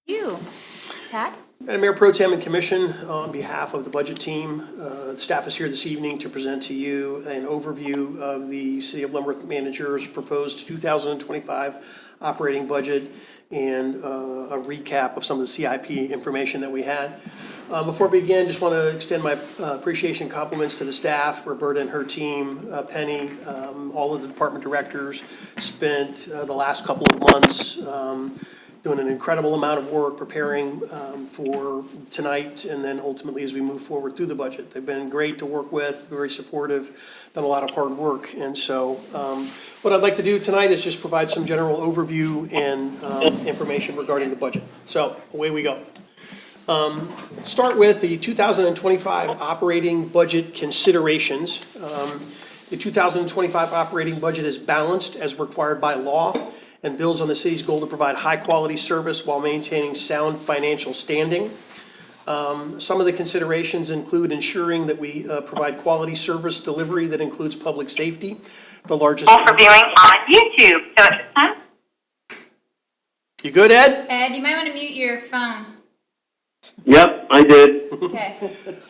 You, Pat? Madam Mayor Pro Tem and Commission, on behalf of the budget team, the staff is here this evening to present to you an overview of the City of Leavenworth manager's proposed 2025 operating budget and a recap of some of the CIP information that we had. Before we begin, just want to extend my appreciation and compliments to the staff, Roberta and her team, Penny, all of the department directors spent the last couple of months doing an incredible amount of work preparing for tonight and then ultimately as we move forward through the budget. They've been great to work with, very supportive, done a lot of hard work. And so what I'd like to do tonight is just provide some general overview and information regarding the budget. So away we go. Start with the 2025 operating budget considerations. The 2025 operating budget is balanced as required by law and builds on the city's goal to provide high-quality service while maintaining sound financial standing. Some of the considerations include ensuring that we provide quality service delivery that includes public safety, the largest. All for viewing on YouTube. So at this time. You good, Ed? Ed, you might want to mute your phone. Yep, I did. Okay.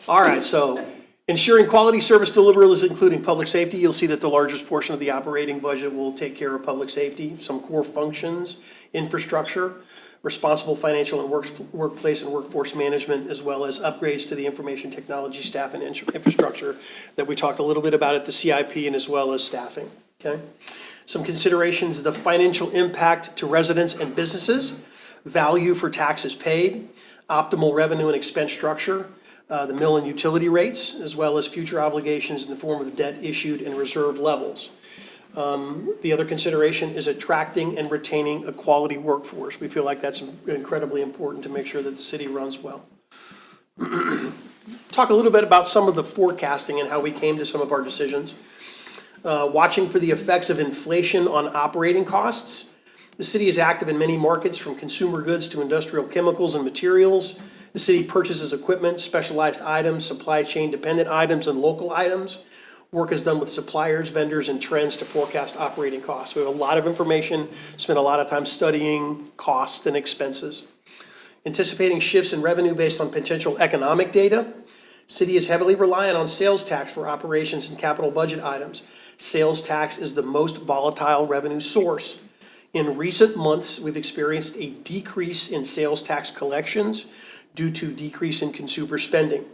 All right, so ensuring quality service delivery is including public safety. You'll see that the largest portion of the operating budget will take care of public safety, some core functions, infrastructure, responsible financial and workplace and workforce management, as well as upgrades to the information technology staff and infrastructure that we talked a little bit about at the CIP and as well as staffing, okay? Some considerations, the financial impact to residents and businesses, value for taxes paid, optimal revenue and expense structure, the mill and utility rates, as well as future obligations in the form of debt issued and reserve levels. The other consideration is attracting and retaining a quality workforce. We feel like that's incredibly important to make sure that the city runs well. Talk a little bit about some of the forecasting and how we came to some of our decisions. Watching for the effects of inflation on operating costs. The city is active in many markets, from consumer goods to industrial chemicals and materials. The city purchases equipment, specialized items, supply chain dependent items, and local items. Work is done with suppliers, vendors, and trends to forecast operating costs. We have a lot of information, spent a lot of time studying costs and expenses. Anticipating shifts in revenue based on potential economic data. City is heavily reliant on sales tax for operations and capital budget items. Sales tax is the most volatile revenue source. In recent months, we've experienced a decrease in sales tax collections due to decrease in consumer spending.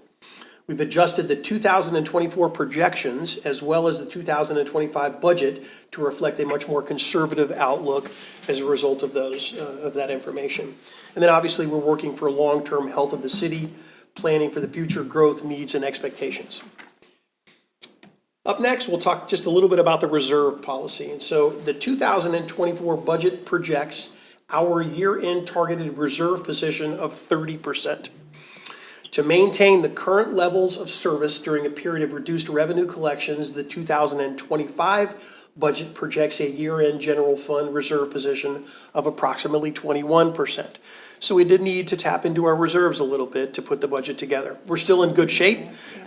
We've adjusted the 2024 projections as well as the 2025 budget to reflect a much more conservative outlook as a result of that information. And then obviously we're working for long-term health of the city, planning for the future growth needs and expectations. Up next, we'll talk just a little bit about the reserve policy. And so the 2024 budget projects our year-end targeted reserve position of 30%. To maintain the current levels of service during a period of reduced revenue collections, the 2025 budget projects a year-end general fund reserve position of approximately 21%. So we did need to tap into our reserves a little bit to put the budget together. We're still in good shape,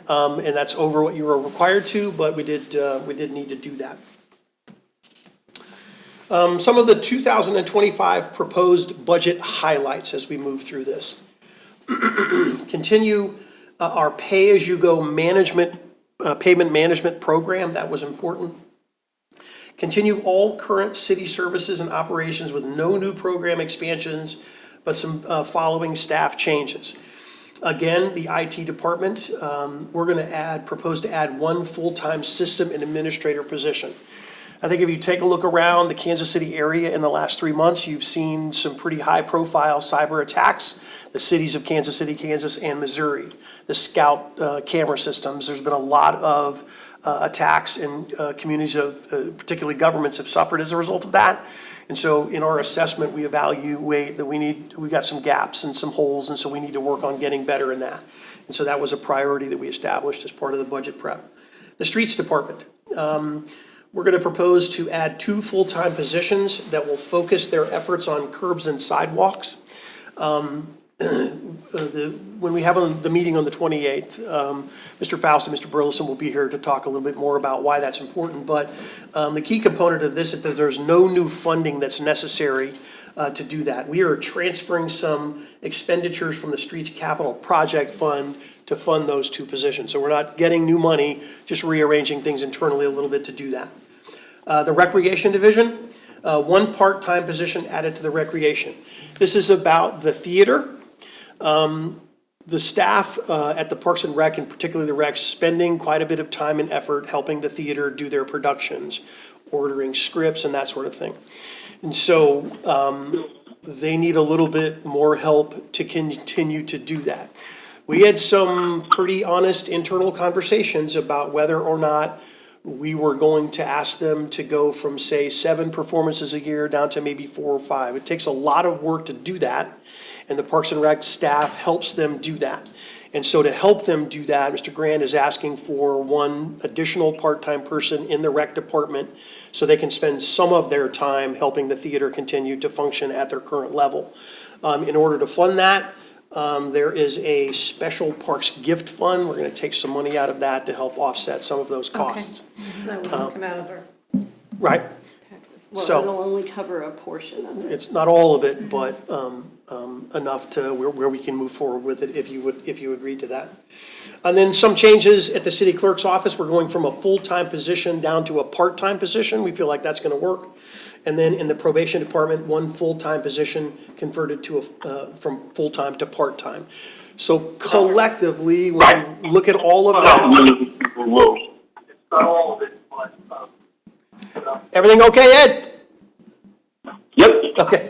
and that's over what you were required to, but we did need to do that. Some of the 2025 proposed budget highlights as we move through this. Continue our pay-as-you-go payment management program. That was important. Continue all current city services and operations with no new program expansions, but some following staff changes. Again, the IT department, we're going to propose to add one full-time system and administrator position. I think if you take a look around the Kansas City area in the last 3 months, you've seen some pretty high-profile cyber attacks. The cities of Kansas City, Kansas, and Missouri. The Scout camera systems. There's been a lot of attacks, and communities of, particularly governments, have suffered as a result of that. And so, in our assessment, we evaluate that we got some gaps and some holes, and so we need to work on getting better in that. And so that was a priority that we established as part of the budget prep. The streets department. We're going to propose to add 2 full-time positions that will focus their efforts on curbs and sidewalks. when we have the meeting on the 28th, Mr. Faust and Mr. Burleson will be here to talk a little bit more about why that's important. But the key component of this is that there's no new funding that's necessary to do that. We are transferring some expenditures from the Streets Capital Project Fund to fund those two positions. So we're not getting new money, just rearranging things internally a little bit to do that. The Recreation Division, one part-time position added to the Recreation. This is about the theater. The staff at the Parks and Rec, and particularly the Rec, spending quite a bit of time and effort helping the theater do their productions, ordering scripts and that sort of thing. And so they need a little bit more help to continue to do that. We had some pretty honest internal conversations about whether or not we were going to ask them to go from, say, 7 performances a year down to maybe 4 or 5. It takes a lot of work to do that, and the Parks and Rec staff helps them do that. And so to help them do that, Mr. Grant is asking for one additional part-time person in the rec department so they can spend some of their time helping the theater continue to function at their current level. In order to fund that, there is a special parks gift fund. We're going to take some money out of that to help offset some of those costs. So it will come out of our Right. taxes. So- Well, it'll only cover a portion of it. It's not all of it, but enough to where we can move forward with it if you agreed to that. And then some changes at the city clerk's office. We're going from a full-time position down to a part-time position. We feel like that's going to work. And then in the probation department, one full-time position converted to from full-time to part-time. So collectively, when you look at all of that. It's not all of it, but. Everything okay, Ed? Yep. Okay.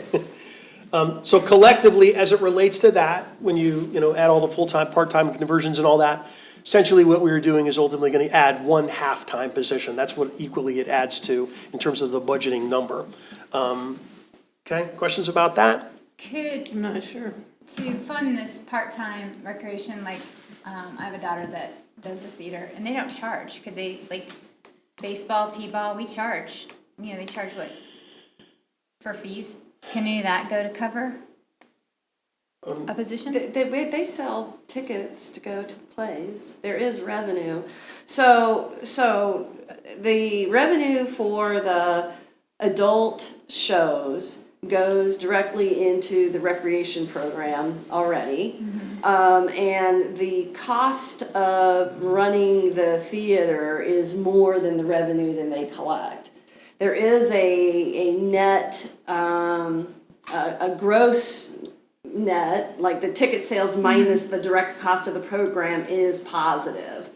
So collectively, as it relates to that, when you add all the full-time, part-time conversions and all that, essentially what we were doing is ultimately going to add one half-time position. That's what equally it adds to in terms of the budgeting number. Okay, questions about that? Could, I'm not sure. to fund this part-time recreation, like, I have a daughter that does the theater, and they don't charge. Could they, like, baseball, t-ball, we charge, they charge what? For fees? Can any of that go to cover a position? They sell tickets to go to the plays. There is revenue. So the revenue for the adult shows goes directly into the recreation program already. And the cost of running the theater is more than the revenue that they collect. There is a net, a gross net, like the ticket sales minus the direct cost of the program is positive.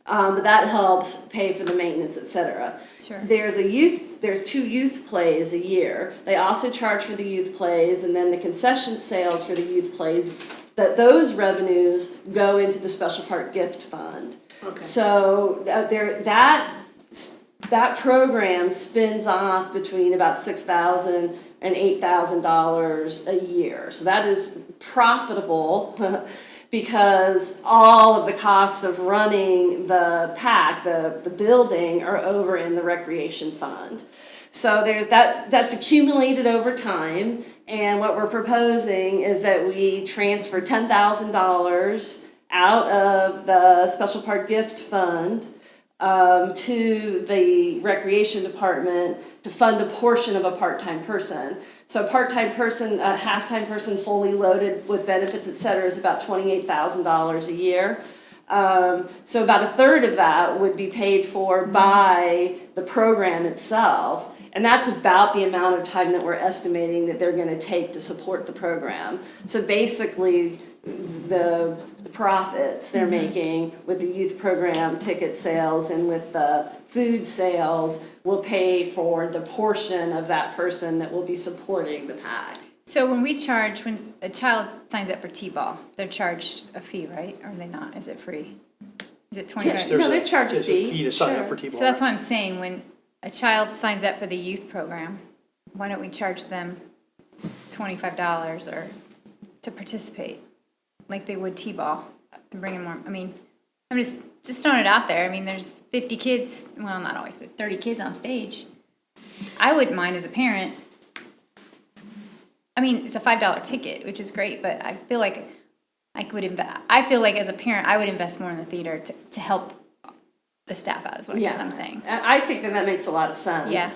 But that helps pay for the maintenance, et cetera. Sure. There's 2 youth plays a year. They also charge for the youth plays, and then the concession sales for the youth plays, those revenues go into the special part gift fund. Okay. So that program spins off between about $6,000 and $8,000 a year. So that is profitable because all of the costs of running the PAC, the building, are over in the recreation fund. So that's accumulated over time, and what we're proposing is that we transfer $10,000 out of the special part gift fund to the recreation department to fund a portion of a part-time person. So a part-time person, a half-time person fully loaded with benefits, et cetera, is about $28,000 a year. So about a third of that would be paid for by the program itself. And that's about the amount of time that we're estimating that they're gonna take to support the program. So basically, the profits they're making with the youth program ticket sales and with the food sales will pay for the portion of that person that will be supporting the PAC. So when a child signs up for t-ball, they're charged a fee, right? Or are they not? Is it free? Is it $25? Yes, No, they charge a there's fee. a fee to sign up Sure. for T-ball. So that's what I'm saying, when a child signs up for the youth program, why don't we charge them $25 or to participate, like they would t-ball, to bring in more, I'm just throwing it out there. There's 50 kids, well, not always, but 30 kids on stage. I wouldn't mind as a parent. I mean, it's a $5 ticket, which is great, but I feel like I feel like as a parent, I would invest more in the theater to help the staff out, is what I guess I'm saying. I think that makes a lot of sense. Yeah.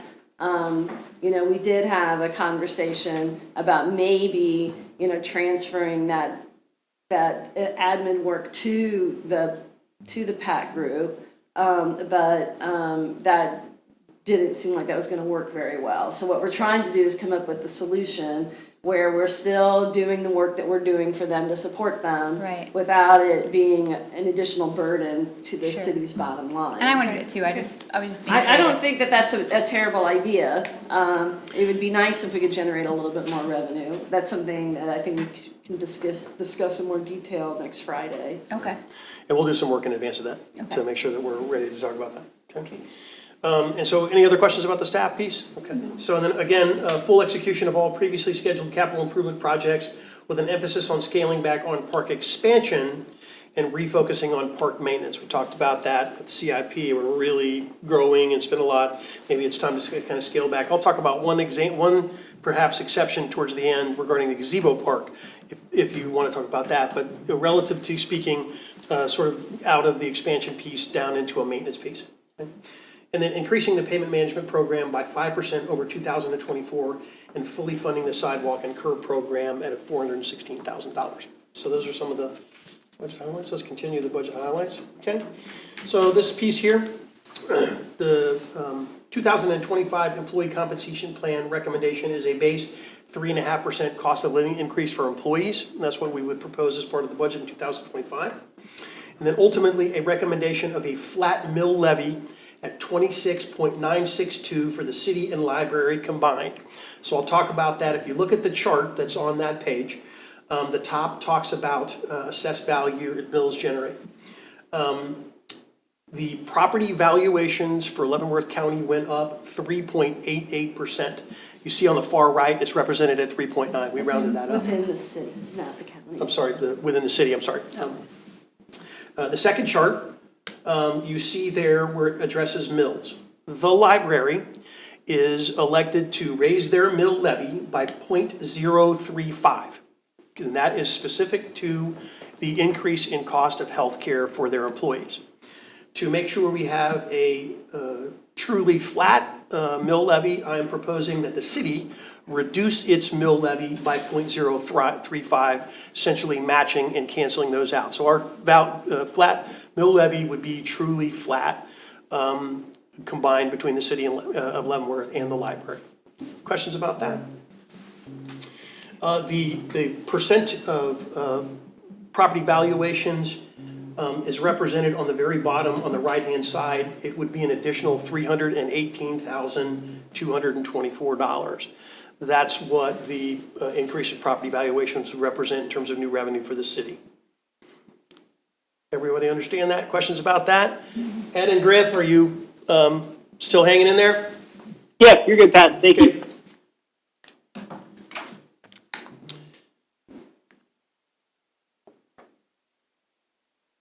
You know, we did have a conversation about maybe, you know, transferring that admin work to the PAC group, but that didn't seem like that was gonna work very well. So what we're trying to do is come up with a solution where we're still doing the work that we're doing for them to support them. Right. Without it being an additional burden to the Sure. city's bottom line. And I wanted it too, I was just being I don't creative. think that that's a terrible idea. It would be nice if we could generate a little bit more revenue. That's something that I think we can discuss in more detail next Friday. Okay, And we'll do some work in advance of that Okay. to make sure that we're ready to talk about that. Okay. And so any other questions about the staff piece? Okay. So then again, full execution of all previously scheduled capital improvement projects with an emphasis on scaling back on park expansion and refocusing on park maintenance. We talked about that at the CIP. We're really growing and spend a lot. Maybe it's time to kind of scale back. I'll talk about one perhaps exception towards the end regarding the gazebo park, if you want to talk about that. But relative to speaking, sort of out of the expansion piece down into a maintenance piece. Okay? And then increasing the payment management program by 5% over 2024 and fully funding the sidewalk and curb program at $416,000. So those are some of the budget highlights. Let's continue the budget highlights, okay? So this piece here, the 2025 employee compensation plan recommendation is a base 3.5% cost of living increase for employees. That's what we would propose as part of the budget in 2025. And then ultimately a recommendation of a flat mill levy at 26.962 for the city and library combined. So I'll talk about that. If you look at the chart that's on that page, the top talks about assessed value at mills generate. The property valuations for Leavenworth County went up 3.88%. You see on the far right, it's represented at 3.9. We rounded that up. Within the city, not the county. I'm sorry, within the city, I'm sorry. The second chart, you see there where it addresses mills. The library is elected to raise their mill levy by 0.035. And that is specific to the increase in cost of health care for their employees. To make sure we have a truly flat mill levy, I am proposing that the city reduce its mill levy by 0.035, essentially matching and canceling those out. So our flat mill levy would be truly flat, combined between the city of Leavenworth and the library. Questions about that? The percent of property valuations is represented on the very bottom on the right-hand side. It would be an additional $318,224. That's what the increase in property valuations would represent in terms of new revenue for the city. Everybody understand that? Questions about that? Ed and Griff, are you still hanging in there? Yes, you're good, Pat. Thank you.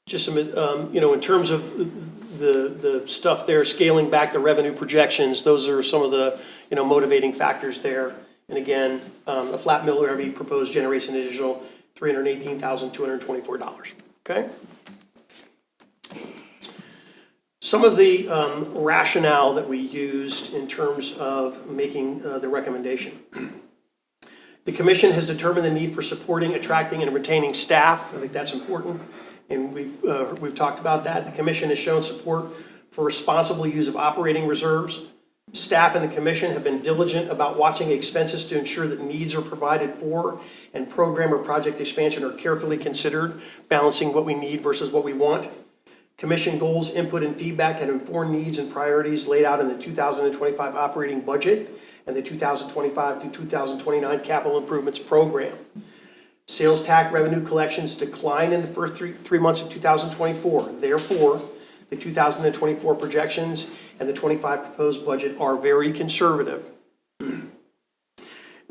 Just some, in terms of the stuff there, scaling back the revenue projections, those are some of the, motivating factors there. And again, a flat mill levy proposed generates an additional $318,224, okay? Some of the rationale that we used in terms of making the recommendation. The commission has determined the need for supporting, attracting, and retaining staff. I think that's important. And we've talked about that. The commission has shown support for responsible use of operating reserves. Staff and the commission have been diligent about watching expenses to ensure that needs are provided for and program or project expansion are carefully considered, balancing what we need versus what we want. Commission goals, input, and feedback have informed needs and priorities laid out in the 2025 operating budget and the 2025 through 2029 capital improvements program. Sales tax revenue collections declined in the first three months of 2024. Therefore, the 2024 projections and the 25 proposed budget are very conservative.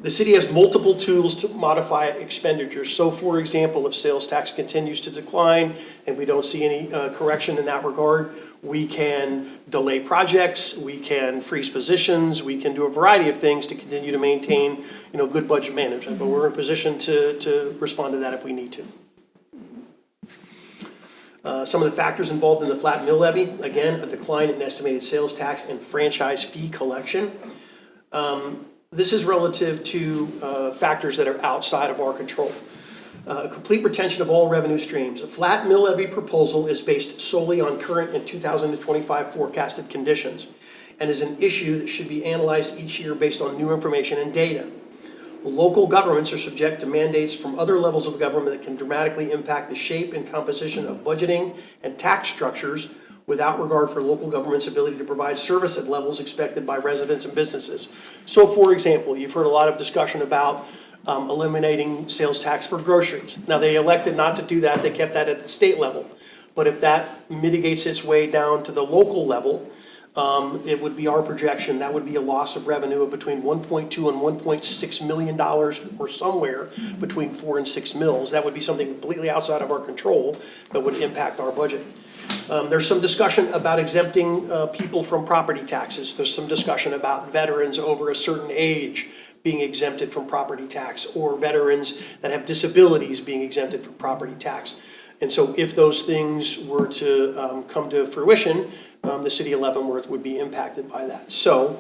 The city has multiple tools to modify expenditures. So for example, if sales tax continues to decline and we don't see any correction in that regard, we can delay projects, we can freeze positions, we can do a variety of things to continue to maintain, good budget management. But we're in a position to respond to that if we need to. Some of the factors involved in the flat mill levy, again, a decline in estimated sales tax and franchise fee collection. This is relative to factors that are outside of our control. Complete retention of all revenue streams. A flat mill levy proposal is based solely on current and 2025 forecasted conditions and is an issue that should be analyzed each year based on new information and data. Local governments are subject to mandates from other levels of government that can dramatically impact the shape and composition of budgeting and tax structures without regard for local government's ability to provide service at levels expected by residents and businesses. So for example, you've heard a lot of discussion about eliminating sales tax for groceries. Now they elected not to do that, they kept that at the state level. But if that mitigates its way down to the local level, it would be our projection, that would be a loss of revenue of between $1.2 and $1.6 million or somewhere between 4 and 6 mills. That would be something completely outside of our control that would impact our budget. There's some discussion about exempting people from property taxes. There's some discussion about veterans over a certain age being exempted from property tax, or veterans that have disabilities being exempted from property tax. And so if those things were to come to fruition, the city of Leavenworth would be impacted by that. So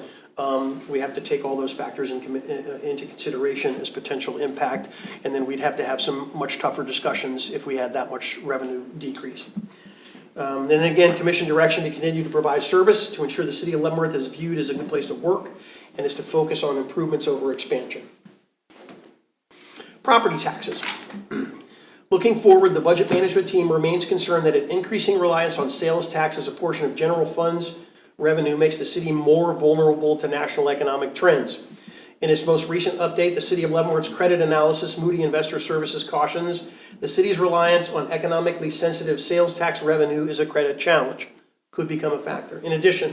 we have to take all those factors into consideration as potential impact, and then we'd have to have some much tougher discussions if we had that much revenue decrease. Then again, commission direction to continue to provide service to ensure the city of Leavenworth is viewed as a good place to work and is to focus on improvements over expansion. Property taxes. Looking forward, the budget management team remains concerned that an increasing reliance on sales tax as a portion of general funds revenue makes the city more vulnerable to national economic trends. In its most recent update, the City of Leavenworth's credit analysis, Moody Investor Services cautions the city's reliance on economically sensitive sales tax revenue is a credit challenge, could become a factor. In addition,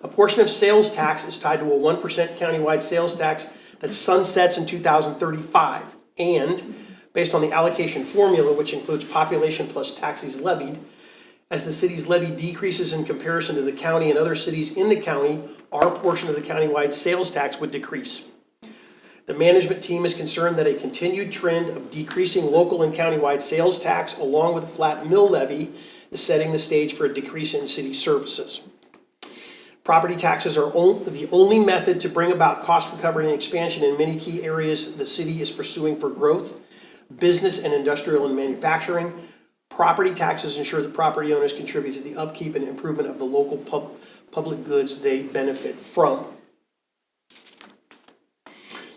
a portion of sales tax is tied to a 1% countywide sales tax that sunsets in 2035, and based on the allocation formula, which includes population plus taxes levied, as the city's levy decreases in comparison to the county and other cities in the county, our portion of the countywide sales tax would decrease. The management team is concerned that a continued trend of decreasing local and countywide sales tax along with the flat mill levy is setting the stage for a decrease in city services. Property taxes are the only method to bring about cost recovery and expansion in many key areas the city is pursuing for growth, business and industrial and manufacturing. Property taxes ensure that property owners contribute to the upkeep and improvement of the local public goods they benefit from.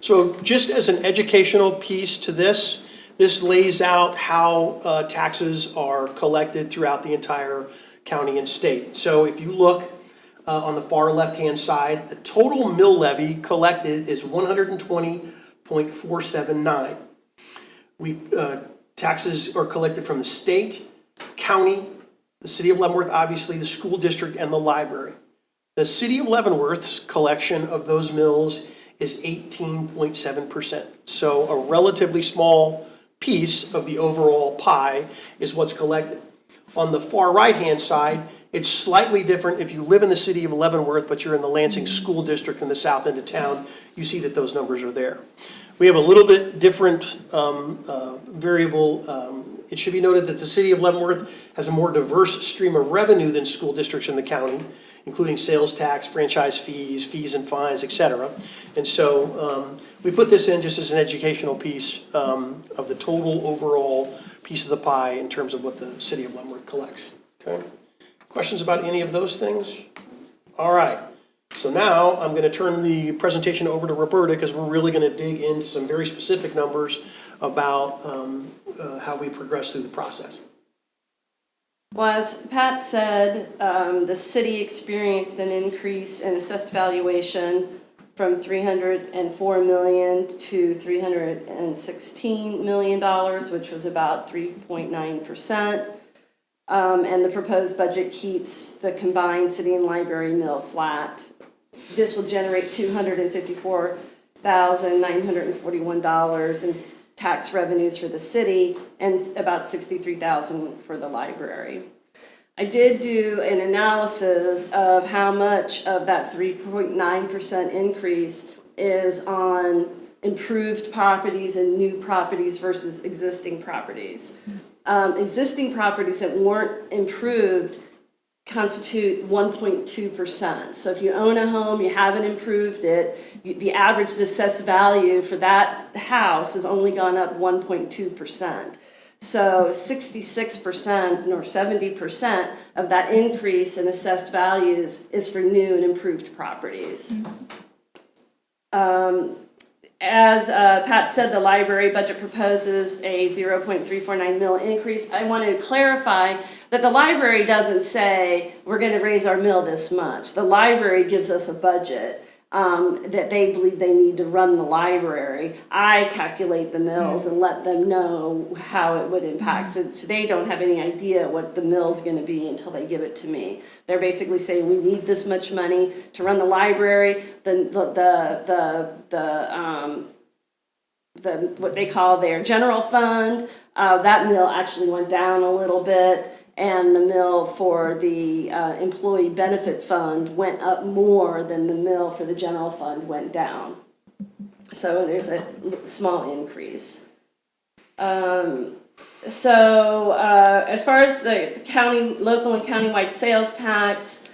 So just as an educational piece to this lays out how taxes are collected throughout the entire county and state. So if you look on the far left-hand side, the total mill levy collected is $120.479. Taxes are collected from the state, county, the city of Leavenworth, obviously, the school district, and the library. The city of Leavenworth's collection of those mills is 18.7%. So a relatively small piece of the overall pie is what's collected. On the far right-hand side, it's slightly different. If you live in the city of Leavenworth, but you're in the Lansing School District in the south end of town, you see that those numbers are there. We have a little bit different variable. It should be noted that the city of Leavenworth has a more diverse stream of revenue than school districts in the county, including sales tax, franchise fees, fees and fines, etc. And so we put this in just as an educational piece of the total overall piece of the pie in terms of what the city of Leavenworth collects. Okay. Questions about any of those things? All right. So now I'm going to turn the presentation over to Roberta because we're really going to dig into some very specific numbers about how we progress through the process. Well, as Pat said, the city experienced an increase in assessed valuation from $304 million to $316 million, which was about 3.9%. And the proposed budget keeps the combined city and library mill flat. This will generate $254 $1,941 in tax revenues for the city and about $63,000 for the library. I did do an analysis of how much of that 3.9% increase is on improved properties and new properties versus existing properties. Existing properties that weren't improved constitute 1.2%. So if you own a home, you haven't improved it, the average assessed value for that house has only gone up 1.2%. So 66% or 70% of that increase in assessed values is for new and improved properties. As Pat said, the library budget proposes a 0.349 mil increase. I want to clarify that the library doesn't say we're going to raise our mill this much. The library gives us a budget that they believe they need to run the library. I calculate the mills and let them know how it would impact. So they don't have any idea what the mill's going to be until they give it to me. They're basically saying we need this much money to run the library. The what they call their general fund, that mill actually went down a little bit, and the mill for the employee benefit fund went up more than the mill for the general fund went down. So there's a small increase. As far as the county, local and countywide sales tax,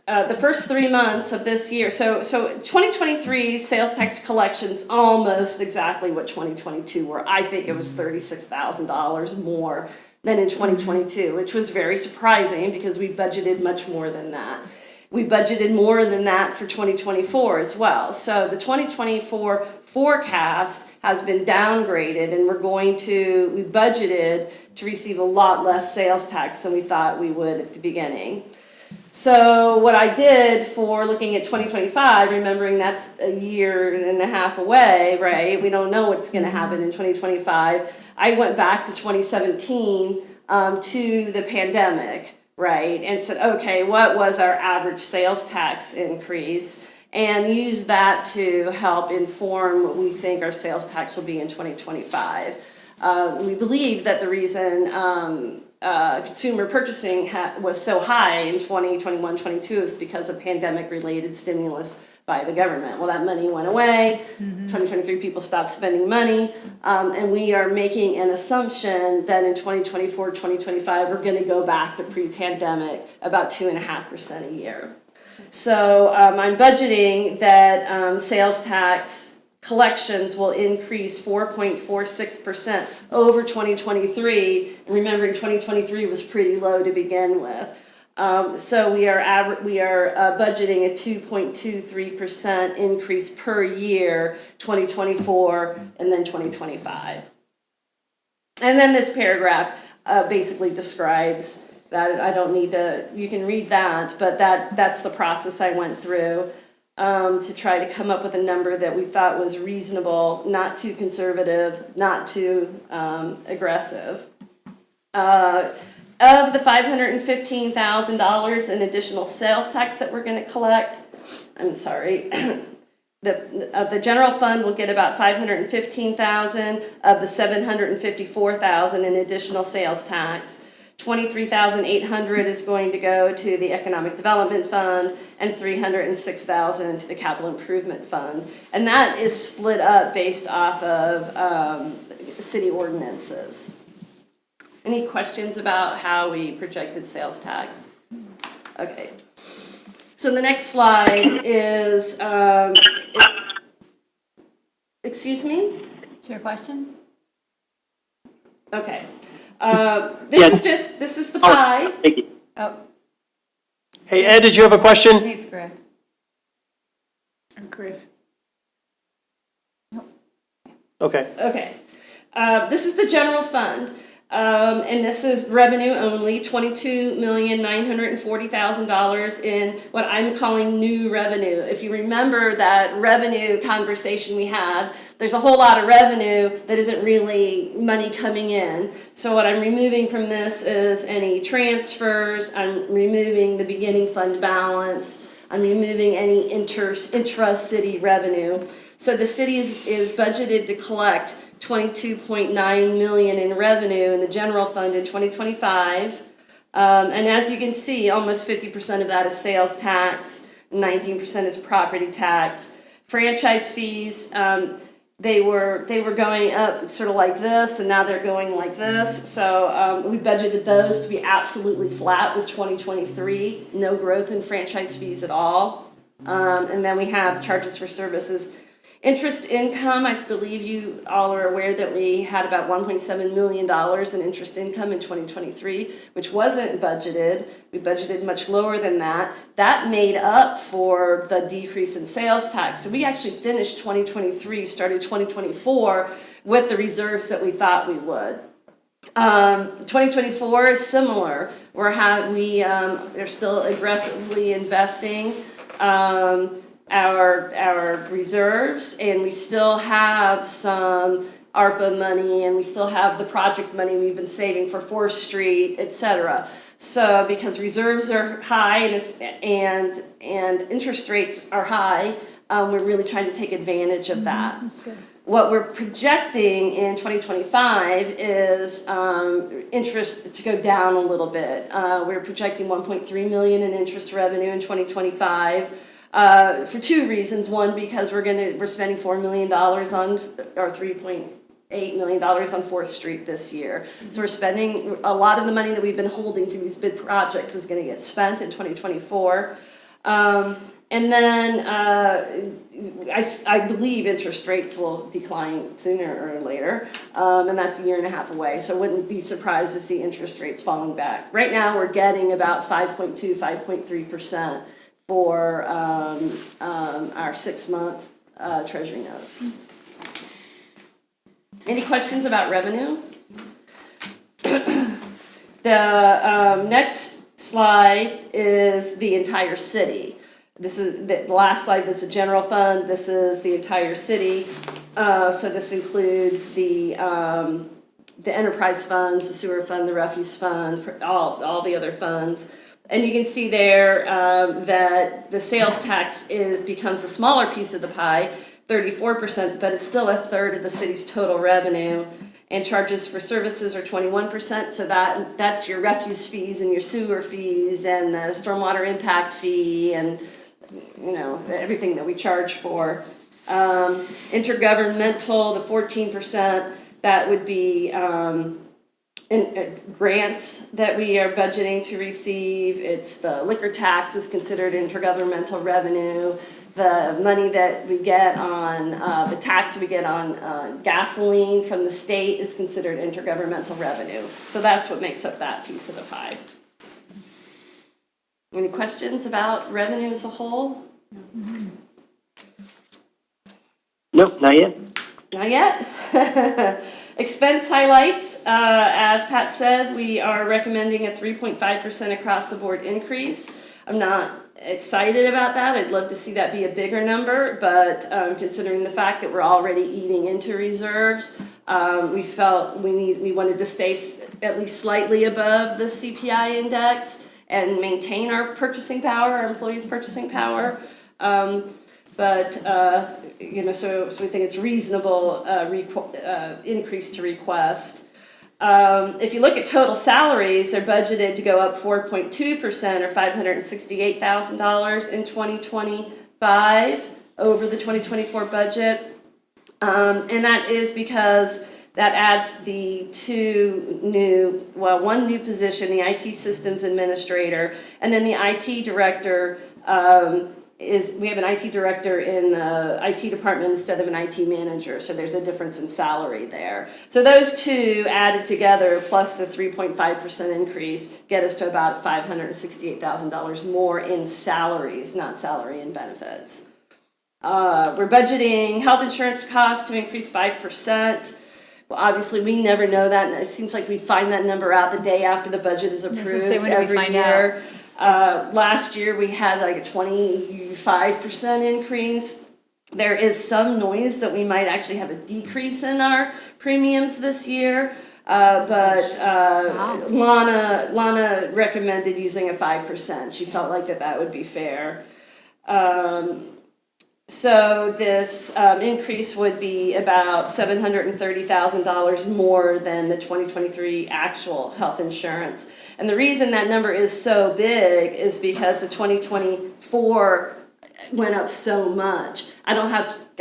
the first 3 months of this year, so 2023 sales tax collections almost exactly what 2022 were. I think it was $36,000 more than in 2022, which was very surprising because we budgeted much more than that. We budgeted more than that for 2024 as well. So the 2024 forecast has been downgraded, and we budgeted to receive a lot less sales tax than we thought we would at the beginning. So what I did for looking at 2025, remembering that's a year and a half away, right? We don't know what's going to happen in 2025. I went back to 2017 to the pandemic, right? And said, okay, what was our average sales tax increase? And used that to help inform what we think our sales tax will be in 2025. We believe that the reason consumer purchasing was so high in 2021, 22 is because of pandemic-related stimulus by the government. Well, that money went away. 2023 people stopped spending money, and we are making an assumption that in 2024, 2025, we're going to go back to pre-pandemic about 2.5% a year. So I'm budgeting that sales tax collections will increase 4.46% over 2023. And remembering 2023 was pretty low to begin with. So we are budgeting a 2.23% increase per year, 2024 and then 2025. And then this paragraph basically describes that. I don't need to, you can read that, but that's the process I went through to try to come up with a number that we thought was reasonable, not too conservative, not too aggressive. Of the $515,000 in additional sales tax that we're going to collect, I'm sorry, the general fund will get about $515,000 of the $754,000 in additional sales tax. $23,800 is going to go to the Economic Development Fund and $306,000 to the Capital Improvement Fund. And that is split up based off of city ordinances. Any questions about how we projected sales tax? Okay. So the next slide is, excuse me? Is your question? Okay. This is the pie. Thank you. Oh, Hey, Ed, did you have a I question? think it's Griff. Griff. Okay. Okay. This is the general fund. And this is revenue only, $22,940,000 in what I'm calling new revenue. If you remember that revenue conversation we had, there's a whole lot of revenue that isn't really money coming in. So what I'm removing from this is any transfers, I'm removing the beginning fund balance, I'm removing any intra-city revenue. So the city is budgeted to collect $22.9 million in revenue in the general fund in 2025. And as you can see, almost 50% of that is sales tax, 19% is property tax. Franchise fees, they were going up sort of like this, and now they're going like this. So we budgeted those to be absolutely flat with 2023, no growth in franchise fees at all. And then we have charges for services. Interest income, I believe you all are aware that we had about $1.7 million in interest income in 2023, which wasn't budgeted. We budgeted much lower than that. That made up for the decrease in sales tax. So we actually finished 2023, started 2024 with the reserves that we thought we would. 2024 is similar. We're still aggressively investing our reserves, and we still have some ARPA money, and we still have the project money we've been saving for 4th Street, etc. So because reserves are high and interest rates are high, we're really trying to take advantage of that. That's good. What we're projecting in 2025 is interest to go down a little bit. We're projecting $1.3 million in interest revenue in 2025. For 2 reasons. One, because we're spending $4 million on, or $3.8 million on 4th Street this year. So we're spending a lot of the money that we've been holding for these big projects is going to get spent in 2024. And then I believe interest rates will decline sooner or later, and that's a year and a half away. So I wouldn't be surprised to see interest rates falling back. Right now, we're getting about 5.2, 5.3%. For our 6-month Treasury notes. Any questions about revenue? The next slide is the entire city. This is the last slide. This is a general fund. This is the entire city. So this includes the enterprise funds, the sewer fund, the refuse fund, all the other funds. And you can see there that the sales tax becomes a smaller piece of the pie, 34%, but it's still 1/3 of the city's total revenue. And charges for services are 21%, so that's your refuse fees and your sewer fees and the stormwater impact fee and everything that we charge for. Intergovernmental, the 14%, that would be grants that we are budgeting to receive. It's the liquor tax is considered intergovernmental revenue. The money that we get on, the tax we get on gasoline from the state is considered intergovernmental revenue. So that's what makes up that piece of the pie. Any questions about revenue as a whole? Nope, not yet. Not yet. Expense highlights, as Pat said, we are recommending a 3.5% across the board increase. I'm not excited about that. I'd love to see that be a bigger number, but considering the fact that we're already eating into reserves, we felt we wanted to stay at least slightly above the CPI index and maintain our purchasing power, our employees' purchasing power. So we think it's reasonable increase to request. If you look at total salaries, they're budgeted to go up 4.2% or $568,000 in 2025 over the 2024 budget. And that is because that adds one new position, the IT systems administrator, and then the IT director. We have an IT director in the IT department instead of an IT manager, so there's a difference in salary there. So those two added together, plus the 3.5% increase, get us to about $568,000 more in salaries, not salary and benefits. We're budgeting health insurance costs to increase 5%. Well, obviously, we never know that, and it seems like we find that number out the day after the budget is approved every year. Last year we had like a 25% increase. There is some noise that we might actually have a decrease in our premiums this year, but Lana recommended using a 5%. She felt like that would be fair. So this increase would be about $730,000 more than the 2023 actual health insurance. And the reason that number is so big is because the 2024 went up so much. I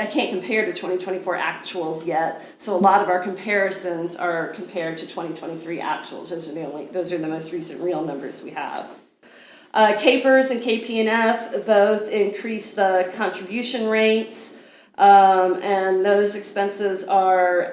can't compare to 2024 actuals yet, so a lot of our comparisons are compared to 2023 actuals. Those are the most recent real numbers we have. Capers and KP&F both increase the contribution rates, and those expenses are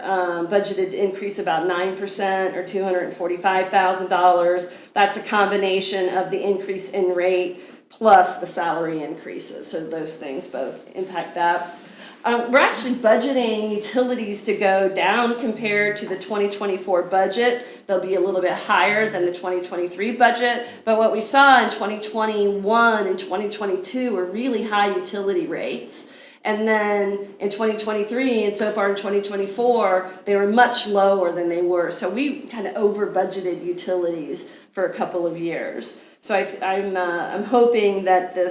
budgeted to increase about 9% or $245,000. That's a combination of the increase in rate plus the salary increases, so those things both impact that. We're actually budgeting utilities to go down compared to the 2024 budget. They'll be a little bit higher than the 2023 budget, but what we saw in 2021 and 2022 were really high utility rates. And then in 2023 and so far in 2024, they were much lower than they were. So we kind of over budgeted utilities for a couple of years. So I'm hoping that the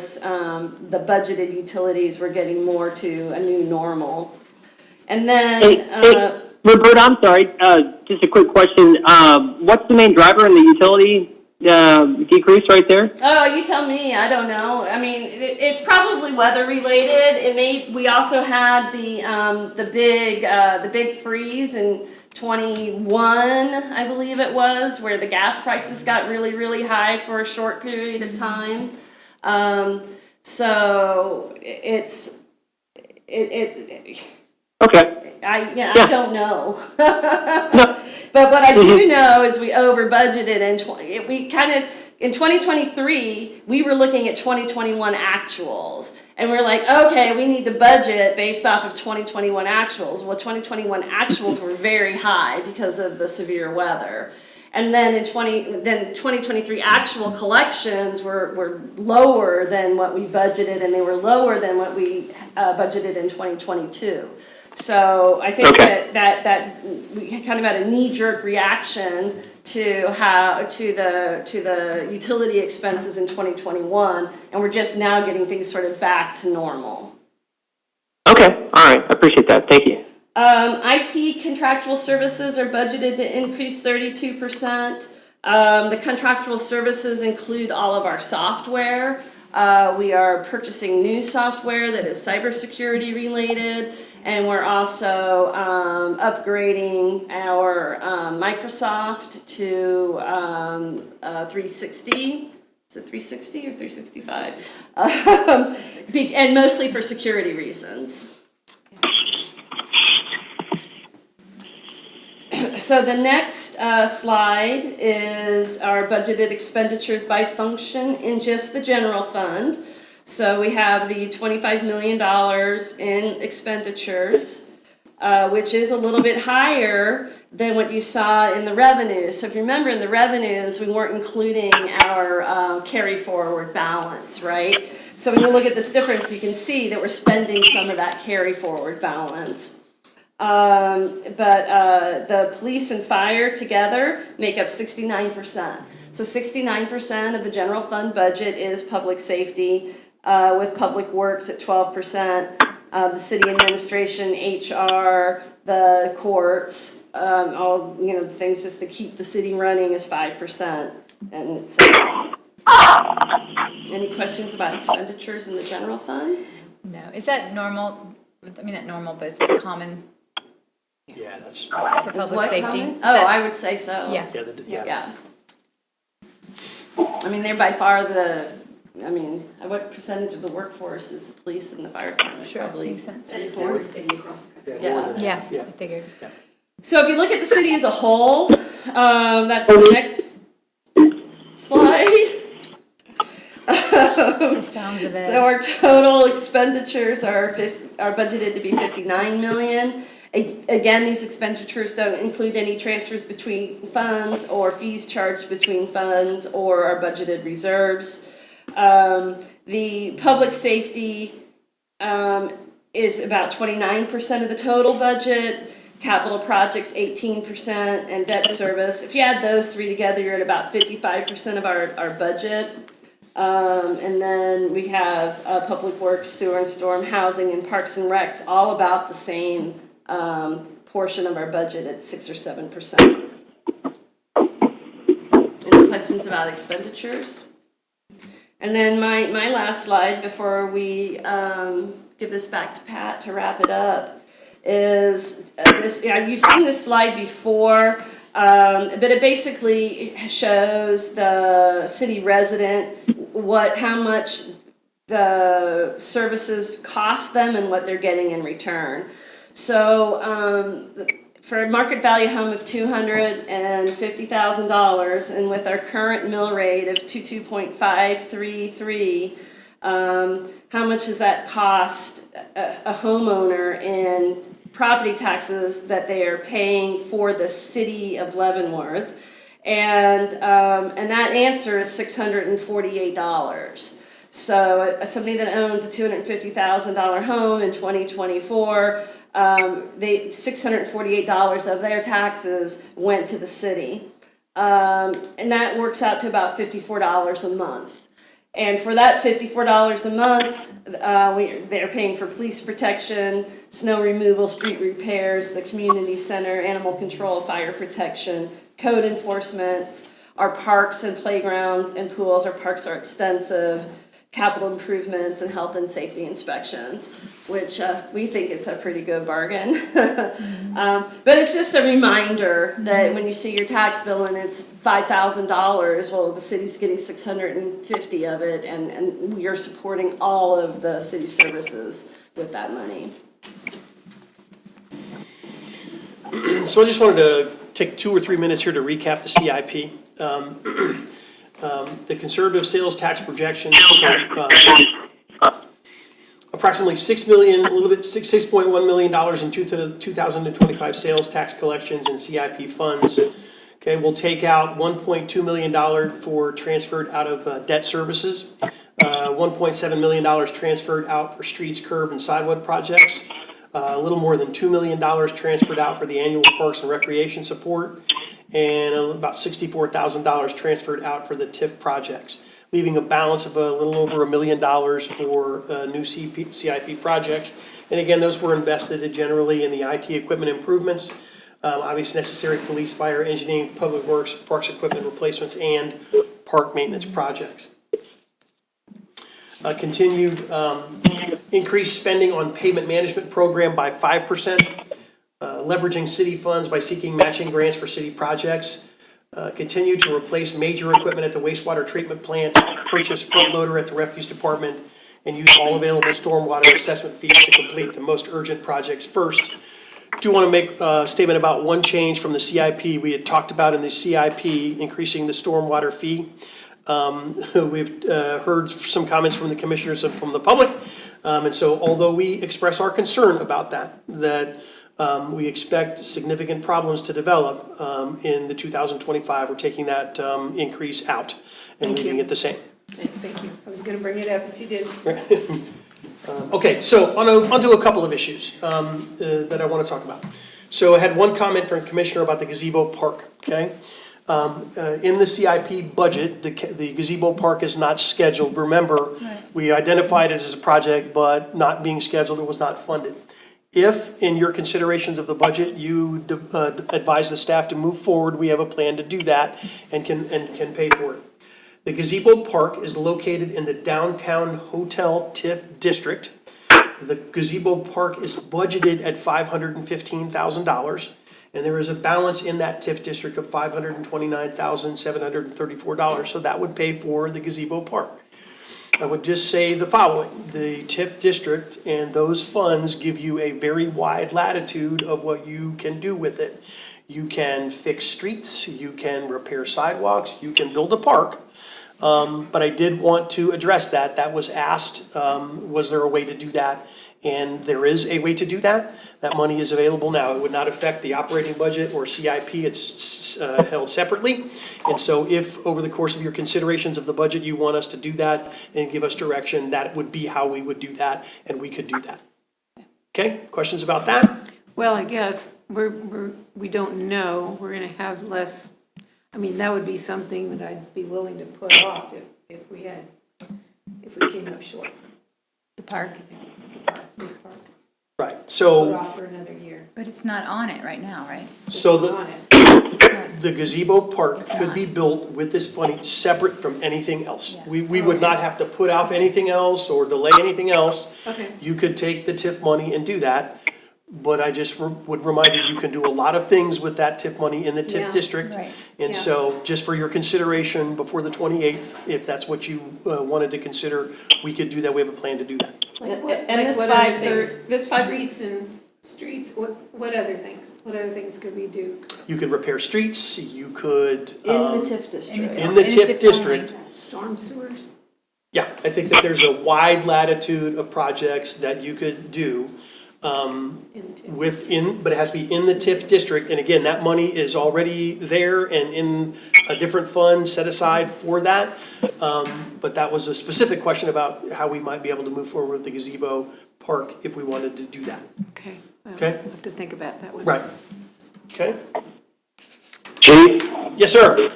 budgeted utilities, we're getting more to a new normal. And then Hey, Roberta, I'm sorry. Just a quick question. What's the main driver in the utility decrease right there? Oh, you tell me. I don't know. I mean, it's probably weather related. We also had the big freeze in 21, I believe it was, where the gas prices got really, really high for a short period of time. So it's Okay. I don't know. But what I do know is we over budgeted in 2023, we were looking at 2021 actuals. And we're like, okay, we need to budget based off of 2021 actuals. Well, 2021 actuals were very high because of the severe weather. And then in 2023 actual collections were lower than what we budgeted, and they were lower than what we budgeted in 2022. So I think that we kind of had a knee-jerk reaction to the utility expenses in 2021, and we're just now getting things sort of back to normal. Okay. All right. I appreciate that. Thank you. IT contractual services are budgeted to increase 32%. The contractual services include all of our software. We are purchasing new software that is cybersecurity related, and we're also upgrading our Microsoft to 360. Is it 360 or 365? And mostly for security reasons. So the next slide is our budgeted expenditures by function in just the general fund. So we have the $25 million in expenditures, which is a little bit higher than what you saw in the revenues. So if you remember, in the revenues, we weren't including our carry forward balance, right? So when you look at this difference, you can see that we're spending some of that carry forward balance. But the police and fire together make up 69%. So 69% of the general fund budget is public safety, with public works at 12%, the city administration, HR, the courts, all the things just to keep the city running is 5%. And it's any questions about expenditures in the general fund? No, is that normal? I mean, not normal, but is that common Yeah, that's, for public safety? Comment? Is Oh, that- I would say so. Yeah. Yeah. I mean, they're by far what percentage of the workforce is the police and the fire department? Sure, Probably. makes sense. That is the worst city across the country. yeah, more than Yeah, half, yeah. I figured. So if you look at the city as a whole, that's the next slide. The sounds of it. So our total expenditures are budgeted to be 59 million. Again, these expenditures don't include any transfers between funds or fees charged between funds or our budgeted reserves. The public safety is about 29% of the total budget, capital projects 18%, and debt service. If you add those three together, you're at about 55% of our budget. And then we have Public Works, Sewer and Storm, Housing, and Parks and Recs, all about the same portion of our budget at 6 or 7%. Any questions about expenditures? And then my last slide before we give this back to Pat to wrap it up is this. Yeah, you've seen this slide before, but it basically shows the city resident how much the services cost them and what they're getting in return. So for a market value home of $250,000, and with our current mill rate of 2.533, how much does that cost a homeowner in property taxes that they are paying for the city of Leavenworth? And that answer is $648. So somebody that owns a $250,000 home in 2024, $648 of their taxes went to the city. And that works out to about $54 a month. And for that $54 a month, they're paying for police protection, snow removal, street repairs, the community center, animal control, fire protection, code enforcement, our parks and playgrounds and pools. Our parks are extensive, capital improvements, and health and safety inspections, which we think it's a pretty good bargain. But it's just a reminder that when you see your tax bill and it's $5,000, well, the city's getting $650 of it, and we are supporting all of the city services with that money. So I just wanted to take 2 or 3 minutes here to recap the CIP. The conservative sales tax projections, approximately $6.1 million in 2025 sales tax collections and CIP funds. Okay, we'll take out $1.2 million for transferred out of debt services, $1.7 million transferred out for streets, curb, and sidewalk projects, a little more than $2 million transferred out for the annual parks and recreation support, and about $64,000 transferred out for the TIF projects, leaving a balance of a little over $1 million for new CIP projects. And again, those were invested generally in the IT equipment improvements, obviously necessary police, fire, engineering, public works, parks equipment replacements, and park maintenance projects. Continued increased spending on pavement management program by 5%. Leveraging city funds by seeking matching grants for city projects, continue to replace major equipment at the wastewater treatment plant, purchase front loader at the refuse department, and use all available stormwater assessment fees to complete the most urgent projects first. I do want to make a statement about one change from the CIP. We had talked about in the CIP increasing the stormwater fee. We've heard some comments from the commissioners and from the public, and so although we express our concern about that we expect significant problems to develop in the 2025. We're taking that increase out and leaving it the same. Thank you. I was going to bring it up if you didn't. Okay, so on to a couple of issues that I want to talk about. So I had one comment from a commissioner about the gazebo park, okay? In the CIP budget, the gazebo park is not scheduled. Remember, we identified it as a project, but not being scheduled, it was not funded. If, in your considerations of the budget, you advise the staff to move forward, we have a plan to do that and can pay for it. The gazebo park is located in the downtown hotel TIF district. The gazebo park is budgeted at $515,000, and there is a balance in that TIF district of $529,734. So that would pay for the gazebo park. I would just say the following: the TIF district and those funds give you a very wide latitude of what you can do with it. You can fix streets, you can repair sidewalks, you can build a park. But I did want to address that. That was asked, was there a way to do that? And there is a way to do that. That money is available now. It would not affect the operating budget or CIP. It's held separately. And so if over the course of your considerations of the budget, you want us to do that and give us direction, that would be how we would do that, and we could do that. Okay, questions about that? Well, I guess we don't know. We're going to have less. I mean, that would be something that I'd be willing to put off if we had if we came up short, The park. this park, Right, put so, off for another year. But it's not on it right now, right? so On the, it. the gazebo park It's could not. be built with this funding separate from anything else. Yeah. We would not have to put off anything else or delay anything else. Okay. You could take the TIF money and do that, but I just would remind you, you can do a lot of things with that TIF money in the TIF Yeah. district. Right. And Yeah. so, just for your consideration before the 28th, if that's what you wanted to consider, we could do that, we have a plan to do that. Like what, And like this what other 5/3 things? this 5 Streets, what other things? What other things could we do? You could repair streets, you could. in the TIF district. In the In a TIF TIF district, Storm sewers? yeah, I think that there's a wide latitude of projects that you could do within, but it has to be in the TIF district. And again, that money is already there and in a different fund set aside for that. But that was a specific question about how we might be able to move forward with the gazebo park if we wanted to do that. Okay. Well, Okay. I'll have to think about that one. Right. Okay? Chief, Yes, sir.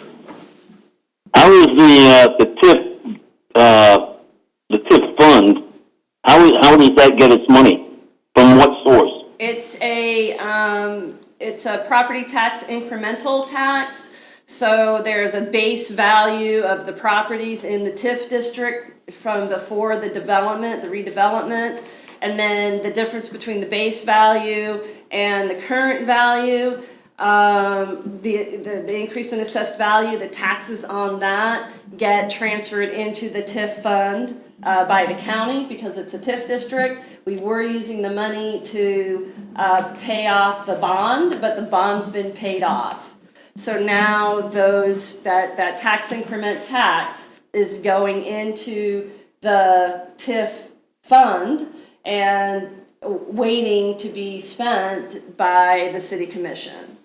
how is the TIF fund, how does that get its money? From what source? It's a property tax incremental tax. So there's a base value of the properties in the TIF district for the development, the redevelopment. And then the difference between the base value and the current value, the increase in assessed value, the taxes on that get transferred into the TIF fund by the county because it's a TIF district. We were using the money to pay off the bond, but the bond's been paid off. So now that tax increment tax is going into the TIF fund and waiting to be spent by the city commission.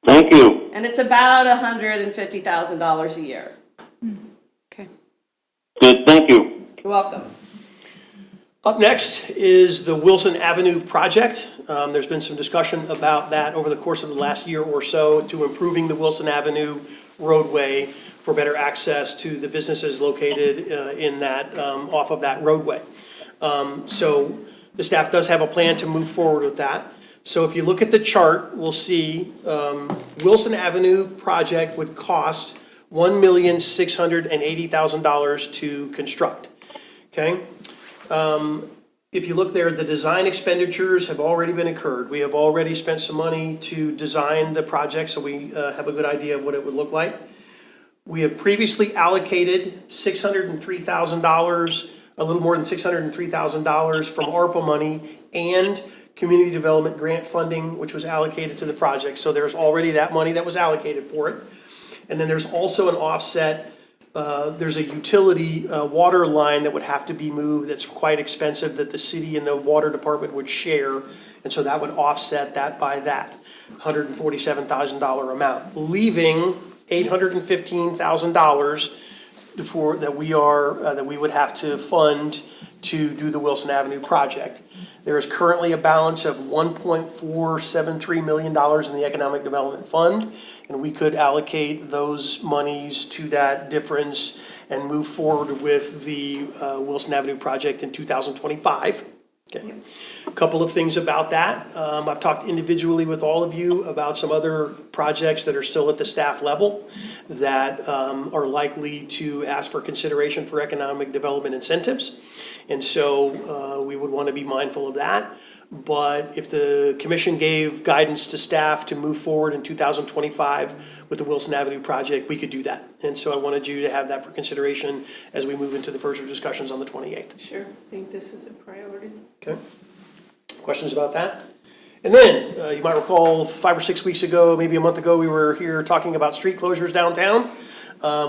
Thank you. And it's about $150,000 a year. Okay. Good, thank you. You're welcome. Up next is the Wilson Avenue project. There's been some discussion about that over the course of the last year or so to improving the Wilson Avenue roadway for better access to the businesses located in that, off of that roadway. So the staff does have a plan to move forward with that. So if you look at the chart, we'll see Wilson Avenue project would cost $1,680,000 to construct, okay? If you look there, the design expenditures have already been incurred. We have already spent some money to design the project, so we have a good idea of what it would look like. We have previously allocated $603,000, a little more than $603,000 from ARPA money and community development grant funding, which was allocated to the project. So there's already that money that was allocated for it. And then there's also an offset. There's a utility water line that would have to be moved that's quite expensive that the city and the water department would share. And so that would offset that by that $147,000 amount, leaving $815,000 that we would have to fund to do the Wilson Avenue project. There is currently a balance of $1.473 million in the Economic Development Fund, and we could allocate those monies to that difference and move forward with the Wilson Avenue project in 2025. Okay. A couple of things about that. I've talked individually with all of you about some other projects that are still at the staff level that are likely to ask for consideration for economic development incentives. And so we would want to be mindful of that. But if the commission gave guidance to staff to move forward in 2025 with the Wilson Avenue project, we could do that. And so I wanted you to have that for consideration as we move into the further discussions on the 28th. Sure, I think this is a priority. Okay. Questions about that? And then, you might recall 5 or 6 weeks ago, maybe a month ago, we were here talking about street closures downtown.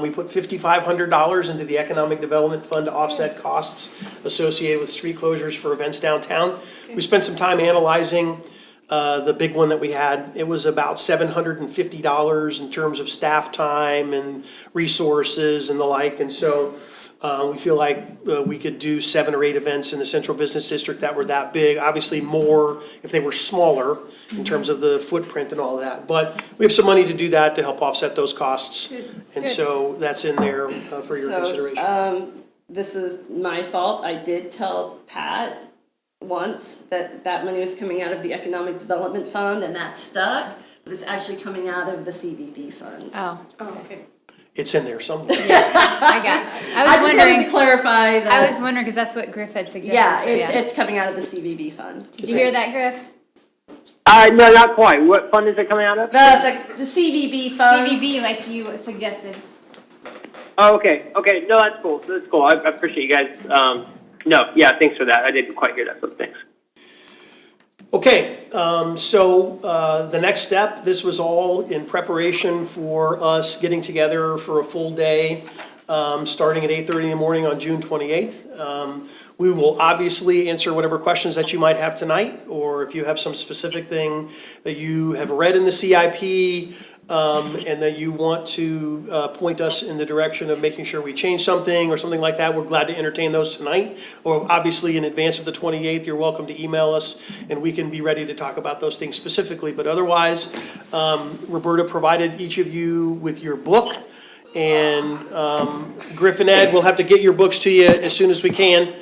We put $5,500 into the Economic Development Fund to offset costs associated with street closures for events downtown. We spent some time analyzing the big one that we had. It was about $750 in terms of staff time and resources and the like. And so We feel like we could do 7 or 8 events in the central business district that were that big. Obviously more if they were smaller in terms of the footprint and all of that. But we have some money to do that to help offset those costs. And so that's in there for your consideration. This is my fault. I did tell Pat once that money was coming out of the Economic Development Fund, and that stuck. But it's actually coming out of the CVB fund. Oh, okay. It's in there somewhere. I got, I I was just wanted wondering, to clarify that. I was wondering, because that's what Griff had suggested. Yeah, so it's coming out of the CVB fund. Did you hear that, Griff? No, not quite. What fund is it coming out of? The CVB fund. CVB, like you suggested. Oh, okay. Okay. No, that's cool. That's cool. I appreciate you guys. No, yeah, thanks for that. I didn't quite hear that, so thanks. Okay, so the next step, this was all in preparation for us getting together for a full day, starting at 8:30 in the morning on June 28th. We will obviously answer whatever questions that you might have tonight, or if you have some specific thing that you have read in the CIP, and that you want to point us in the direction of making sure we change something or something like that, we're glad to entertain those tonight. Or obviously in advance of the 28th, you're welcome to email us and we can be ready to talk about those things specifically. But otherwise, Roberta provided each of you with your book. And Griff and Ed, we'll have to get your books to you as soon as we can.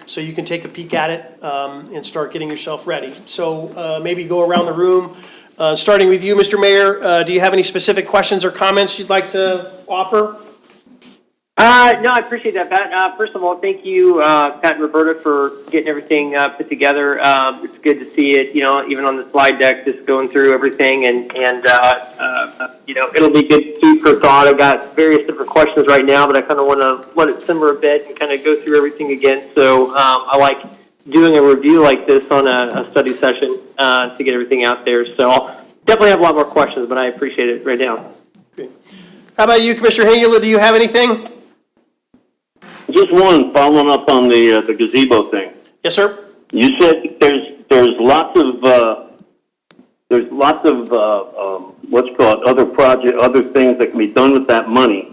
So you can take a peek at it and start getting yourself ready. So maybe go around the room. Starting with you, Mr. Mayor, do you have any specific questions or comments you'd like to offer? No, I appreciate that, Pat. First of all, thank you, Pat and Roberta, for getting everything put together. It's good to see it, even on the slide deck, just going through everything, and it'll be good food for thought. I've got various different questions right now, but I kind of want to let it simmer a bit and kind of go through everything again. So I like doing a review like this on a study session to get everything out there. So I'll definitely have a lot more questions, but I appreciate it right now. Great. How about you, Commissioner Hengula? Do you have anything? Just one, following up on the gazebo thing. Yes, sir. You said there's lots of what's called other things that can be done with that money,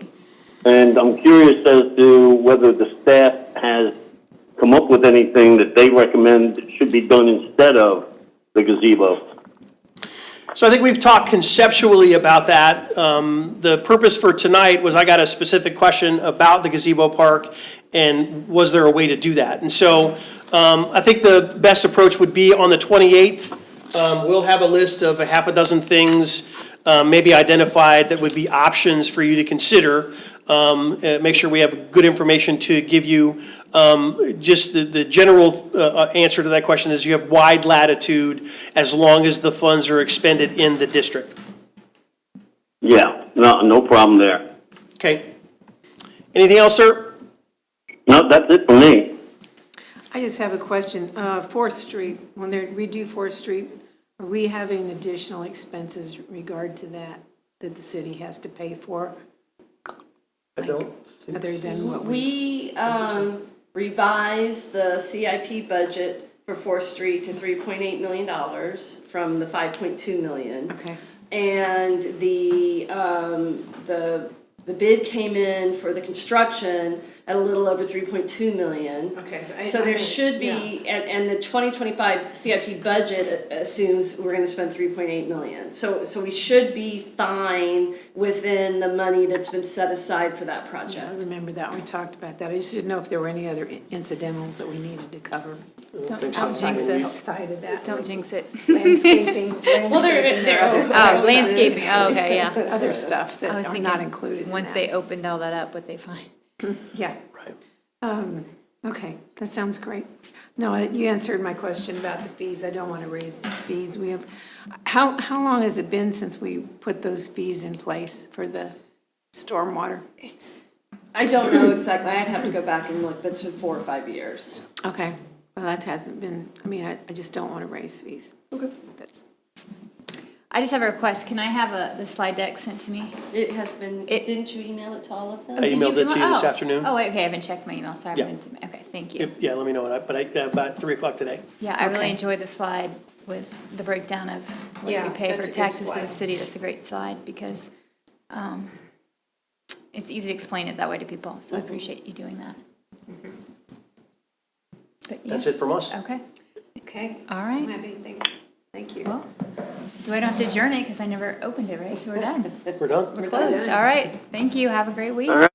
and I'm curious as to whether the staff has come up with anything that they recommend should be done instead of the gazebo. So I think we've talked conceptually about that. The purpose for tonight was I got a specific question about the gazebo park and was there a way to do that? And so I think the best approach would be on the 28th. We'll have a list of a half a dozen things maybe identified that would be options for you to consider. Make sure we have good information to give you. Just the general answer to that question is you have wide latitude as long as the funds are expended in the district. Yeah, no problem there. Okay. Anything else, sir? No, that's it for me. I just have a question. 4th Street, when they redo 4th Street, are we having additional expenses in regard to that the city has to pay for? I don't think Other than what We revised the CIP budget for 4th Street to $3.8 million from the $5.2 million. Okay. And the bid came in for the construction at a little over 3.2 million. Okay. So there should be, and the 2025 CIP budget assumes we're gonna spend 3.8 million. So we should be fine within the money that's been set aside for that I project. remember that. We talked about that. I just didn't know if there were any other incidentals that we needed to cover. Don't jinx Outside us. of that. Don't jinx it. Landscaping. Well, there Oh, landscaping, oh, okay, yeah. Other stuff I that was are thinking, not included in once that. they opened all that up, what they find. Yeah. Right. Okay, that sounds great. No, you answered my question about the fees. I don't want to raise the fees. We have, how long has it been since we put those fees in place for the stormwater? I don't know exactly, I'd have to go back and look, but it's been 4 or 5 years. Okay, well, that hasn't been, I mean, I just don't want to raise fees. Okay. That's, I just have a request. Can I have the slide deck sent to me? It has been, didn't you email it to all of them? I emailed it to you this afternoon. Oh, wait, okay, I haven't checked my email, sorry. I Yeah. haven't been to okay, thank you. Yeah, let me know. About 3 o'clock today. Yeah, I really Okay. enjoyed the slide with the breakdown of what Yeah, we pay for that's a good taxes for the slide. city. That's a great slide because it's easy to explain it that way to people, so I appreciate you doing that. But, yeah. That's it from us. Okay, Okay. all I right. don't have anything. Thank you. Well, do I don't have to adjourn it, because I never opened it, right? So we're done. We're done? We're closed, all right. Thank you, have a great week. All right.